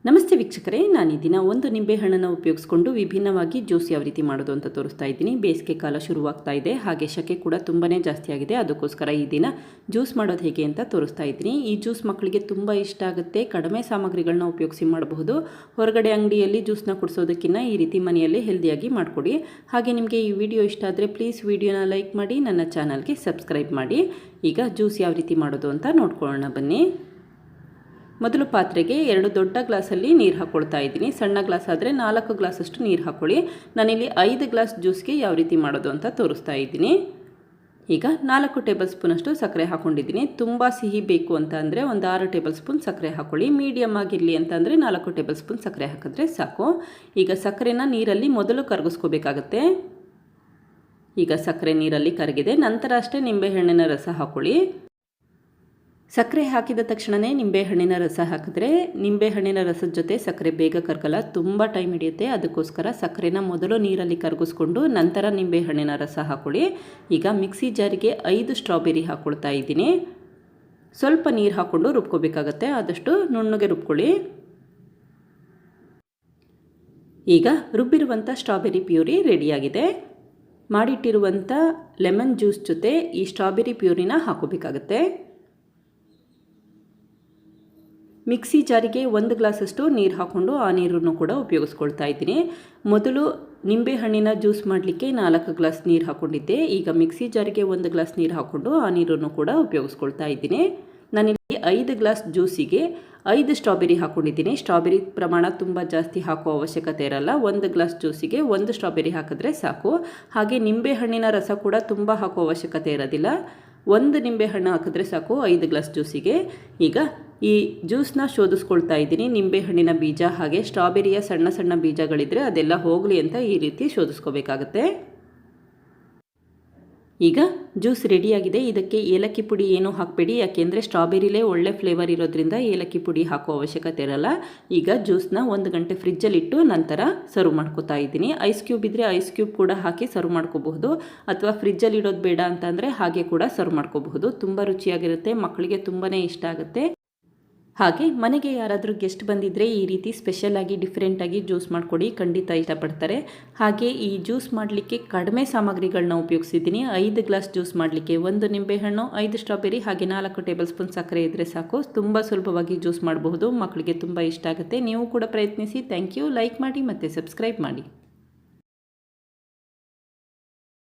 ನಮಸ್ತೆ ವೀಕ್ಷಕರೇ, ನಾನು ಈ ದಿನ ಒಂದು ನಿಂಬೆಹಣ್ಣನ್ನು ಉಪಯೋಗಿಸ್ಕೊಂಡು ವಿಭಿನ್ನವಾಗಿ ಜ್ಯೂಸ್ ಯಾವ ರೀತಿ ಮಾಡೋದು ಅಂತ ತೋರಿಸ್ತಾ ಇದ್ದೀನಿ. ಬೇಸಿಗೆ ಕಾಲ ಶುರುವಾಗ್ತಾ ಇದೆ, ಹಾಗೆ ಶಕೆ ಕೂಡ ತುಂಬಾ ಜಾಸ್ತಿ ಆಗಿದೆ. ಅದಕ್ಕೋಸ್ಕರ ಈ ದಿನ ಜ್ಯೂಸ್ ಮಾಡೋದು ಹೇಗೆ ಅಂತ ತೋರಿಸ್ತಾ ಇದ್ದೀನಿ. ಈ ಜ್ಯೂಸ್ ಮಕ್ಕಳಿಗೆ ತುಂಬ ಇಷ್ಟ ಆಗುತ್ತೆ. ಕಡಿಮೆ ಸಾಮಗ್ರಿಗಳನ್ನ ಉಪಯೋಗಿಸಿ ಮಾಡಬಹುದು. ಹೊರಗಡೆ ಅಂಗಡಿಯಲ್ಲಿ ಜ್ಯೂಸ್ನ ಕುಡಿಸೋದಕ್ಕಿಂತ ಈ ರೀತಿ ಮನೆಯಲ್ಲಿ ಹೆಲ್ದಿಯಾಗಿ ಮಾಡಿಕೊಡಿ. ಹಾಗೆ ನಿಮಗೆ ಈ ವಿಡಿಯೋ ಇಷ್ಟ ಆದರೆ ಪ್ಲೀಸ್ ವಿಡಿಯೋನ ಲೈಕ್ ಮಾಡಿ, ನನ್ನ ಚಾನಲ್ಗೆ ಸಬ್ಸ್ಕ್ರೈಬ್ ಮಾಡಿ. ಈಗ ಜ್ಯೂಸ್ ಯಾವ ರೀತಿ ಮಾಡೋದು ಅಂತ ನೋಡ್ಕೊಳ್ಳೋಣ ಬನ್ನಿ. ಮೊದಲು ಪಾತ್ರೆಗೆ 2 ದೊಡ್ಡ ಗ್ಲಾಸಲ್ಲಿ ನೀರು ಹಾಕ್ಕೊಳ್ತಾ ಇದ್ದೀನಿ. ಸಣ್ಣ ಗ್ಲಾಸ್ ಆದರೆ 4 ಗ್ಲಾಸಷ್ಟು ನೀರು ಹಾಕ್ಕೊಳ್ಳಿ. ನಾನಿಲ್ಲಿ 5 ಗ್ಲಾಸ್ ಜ್ಯೂಸ್ಗೆ ಯಾವ ರೀತಿ ಮಾಡೋದು ಅಂತ ತೋರಿಸ್ತಾ ಇದ್ದೀನಿ. ಈಗ 4 ಟೇಬಲ್ ಸ್ಪೂನಷ್ಟು ಸಕ್ಕರೆ ಹಾಕ್ಕೊಂಡಿದ್ದೀನಿ. ತುಂಬ ಸಿಹಿ ಬೇಕು ಅಂತ ಅಂದರೆ ಒಂದು 6 ಟೇಬಲ್ ಸ್ಪೂನ್ ಸಕ್ಕರೆ ಹಾಕ್ಕೊಳ್ಳಿ. ಮೀಡಿಯಮ್ ಆಗಿರಲಿ ಅಂತ ಅಂದರೆ 4 ಟೇಬಲ್ ಸ್ಪೂನ್ ಸಕ್ಕರೆ ಹಾಕಿದ್ರೆ ಸಾಕು. ಈಗ ಸಕ್ಕರೆನ ನೀರಲ್ಲಿ ಮೊದಲು ಕರಗಿಸ್ಕೋಬೇಕಾಗತ್ತೆ. ಈಗ ಸಕ್ಕರೆ ನೀರಲ್ಲಿ ಕರಗಿದೆ. ನಂತರ ಅಷ್ಟೇ ನಿಂಬೆಹಣ್ಣಿನ ರಸ ಹಾಕ್ಕೊಳ್ಳಿ. ಸಕ್ಕರೆ ಹಾಕಿದ ತಕ್ಷಣವೇ ನಿಂಬೆಹಣ್ಣಿನ ರಸ ಹಾಕಿದ್ರೆ ನಿಂಬೆಹಣ್ಣಿನ ರಸದ ಜೊತೆ ಸಕ್ಕರೆ ಬೇಗ ಕರಗಲ್ಲ, ತುಂಬ ಟೈಮ್ ಹಿಡಿಯುತ್ತೆ. ಅದಕ್ಕೋಸ್ಕರ ಸಕ್ಕರೆನ ಮೊದಲು ನೀರಲ್ಲಿ ಕರಗಿಸ್ಕೊಂಡು ನಂತರ ನಿಂಬೆಹಣ್ಣಿನ ರಸ ಹಾಕ್ಕೊಳ್ಳಿ. ಈಗ ಮಿಕ್ಸಿ ಜಾರಿಗೆ 5 ಸ್ಟ್ರಾಬೆರಿ ಹಾಕ್ಕೊಳ್ತಾ ಇದ್ದೀನಿ. ಸ್ವಲ್ಪ ನೀರು ಹಾಕ್ಕೊಂಡು ರುಬ್ಕೋಬೇಕಾಗತ್ತೆ, ಆದಷ್ಟು ನುಣ್ಣಗೆ ರುಬ್ಕೊಳ್ಳಿ. ಈಗ ರುಬ್ಬಿರುವಂಥ ಸ್ಟ್ರಾಬೆರಿ ಪ್ಯೂರಿ ರೆಡಿಯಾಗಿದೆ. ಮಾಡಿಟ್ಟಿರುವಂಥ ಲೆಮನ್ ಜ್ಯೂಸ್ ಜೊತೆ ಈ ಸ್ಟ್ರಾಬೆರಿ ಪ್ಯೂರಿನ ಹಾಕೋಬೇಕಾಗತ್ತೆ. ಮಿಕ್ಸಿ ಜಾರಿಗೆ 1 ಗ್ಲಾಸಷ್ಟು ನೀರು ಹಾಕ್ಕೊಂಡು ಆ ನೀರನ್ನು ಕೂಡ ಉಪಯೋಗಿಸ್ಕೊಳ್ತಾ ಇದ್ದೀನಿ. ಮೊದಲು ನಿಂಬೆಹಣ್ಣಿನ ಜ್ಯೂಸ್ ಮಾಡಲಿಕ್ಕೆ 4 ಗ್ಲಾಸ್ ನೀರು ಹಾಕ್ಕೊಂಡಿದ್ದೆ. ಈಗ ಮಿಕ್ಸಿ ಜಾರಿಗೆ 1 ಗ್ಲಾಸ್ ನೀರು ಹಾಕ್ಕೊಂಡು ಆ ನೀರನ್ನು ಕೂಡ ಉಪಯೋಗಿಸ್ಕೊಳ್ತಾ ಇದ್ದೀನಿ. ನಾನಿಲ್ಲಿ 5 ಗ್ಲಾಸ್ ಜ್ಯೂಸಿಗೆ 5 ಸ್ಟ್ರಾಬೆರಿ ಹಾಕ್ಕೊಂಡಿದ್ದೀನಿ. ಸ್ಟ್ರಾಬೆರಿ ಪ್ರಮಾಣ ತುಂಬ ಜಾಸ್ತಿ ಹಾಕೋ ಅವಶ್ಯಕತೆ ಇರಲ್ಲ. 1 ಗ್ಲಾಸ್ ಜ್ಯೂಸಿಗೆ 1 ಸ್ಟ್ರಾಬೆರಿ ಹಾಕಿದ್ರೆ ಸಾಕು. ಹಾಗೆ ನಿಂಬೆಹಣ್ಣಿನ ರಸ ಕೂಡ ತುಂಬ ಹಾಕೋ ಅವಶ್ಯಕತೆ ಇರೋದಿಲ್ಲ. 1 ನಿಂಬೆಹಣ್ಣು ಹಾಕಿದ್ರೆ ಸಾಕು 5 ಗ್ಲಾಸ್ ಜ್ಯೂಸಿಗೆ. ಈಗ ಈ ಜ್ಯೂಸ್ನ ಶೋಧಿಸ್ಕೊಳ್ತಾ ಇದ್ದೀನಿ. ನಿಂಬೆಹಣ್ಣಿನ ಬೀಜ ಹಾಗೆ ಸ್ಟ್ರಾಬೆರಿಯ ಸಣ್ಣ ಸಣ್ಣ ಬೀಜಗಳಿದ್ದರೆ ಅದೆಲ್ಲ ಹೋಗಲಿ ಅಂತ ಈ ರೀತಿ ಶೋಧಿಸ್ಕೋಬೇಕಾಗತ್ತೆ. ಈಗ ಜ್ಯೂಸ್ ರೆಡಿಯಾಗಿದೆ. ಇದಕ್ಕೆ ಏಲಕ್ಕಿ ಪುಡಿ ಏನೂ ಹಾಕಬೇಡಿ, ಯಾಕೆಂದರೆ ಸ್ಟ್ರಾಬೆರಿಲೇ ಒಳ್ಳೆ ಫ್ಲೇವರ್ ಇರೋದ್ರಿಂದ ಏಲಕ್ಕಿ ಪುಡಿ ಹಾಕೋ ಅವಶ್ಯಕತೆ ಇರಲ್ಲ. ಈಗ ಜ್ಯೂಸ್ನ 1 ಗಂಟೆ ಫ್ರಿಜ್ಜಲ್ಲಿಟ್ಟು ನಂತರ ಸರ್ವ್ ಮಾಡ್ಕೋತಾ ಇದ್ದೀನಿ. ಐಸ್ ಕ್ಯೂಬ್ ಇದ್ದರೆ ಐಸ್ ಕ್ಯೂಬ್ ಕೂಡ ಹಾಕಿ ಸರ್ವ್ ಮಾಡ್ಕೋಬಹುದು, ಅಥವಾ ಫ್ರಿಜ್ಜಲ್ಲಿ ಇಡೋದು ಬೇಡ ಅಂತಂದರೆ ಹಾಗೆ ಕೂಡ ಸರ್ವ್ ಮಾಡ್ಕೋಬಹುದು. ತುಂಬ ರುಚಿಯಾಗಿರುತ್ತೆ, ಮಕ್ಕಳಿಗೆ ತುಂಬಾ ಇಷ್ಟ ಆಗುತ್ತೆ. ಹಾಗೆ ಮನೆಗೆ ಯಾರಾದರೂ ಗೆಸ್ಟ್ ಬಂದಿದ್ದರೆ ಈ ರೀತಿ ಸ್ಪೆಷಲಾಗಿ ಡಿಫ್ರೆಂಟಾಗಿ ಜ್ಯೂಸ್ ಮಾಡಿಕೊಡಿ, ಖಂಡಿತ ಇಷ್ಟಪಡ್ತಾರೆ. ಹಾಗೆ ಈ ಜ್ಯೂಸ್ ಮಾಡಲಿಕ್ಕೆ ಕಡಿಮೆ ಸಾಮಗ್ರಿಗಳನ್ನ ಉಪಯೋಗಿಸಿದ್ದೀನಿ. 5 ಗ್ಲಾಸ್ ಜ್ಯೂಸ್ ಮಾಡಲಿಕ್ಕೆ 1 ನಿಂಬೆಹಣ್ಣು, 5 ಸ್ಟ್ರಾಬೆರಿ ಹಾಗೆ 4 ಟೇಬಲ್ ಸ್ಪೂನ್ ಸಕ್ಕರೆ ಇದ್ದರೆ ಸಾಕು. ತುಂಬ ಸುಲಭವಾಗಿ ಜ್ಯೂಸ್ ಮಾಡಬಹುದು, ಮಕ್ಕಳಿಗೆ ತುಂಬ ಇಷ್ಟ ಆಗುತ್ತೆ. ನೀವು ಕೂಡ ಪ್ರಯತ್ನಿಸಿ. Thank you. ಲೈಕ್ ಮಾಡಿ ಮತ್ತು ಸಬ್ಸ್ಕ್ರೈಬ್ ಮಾಡಿ.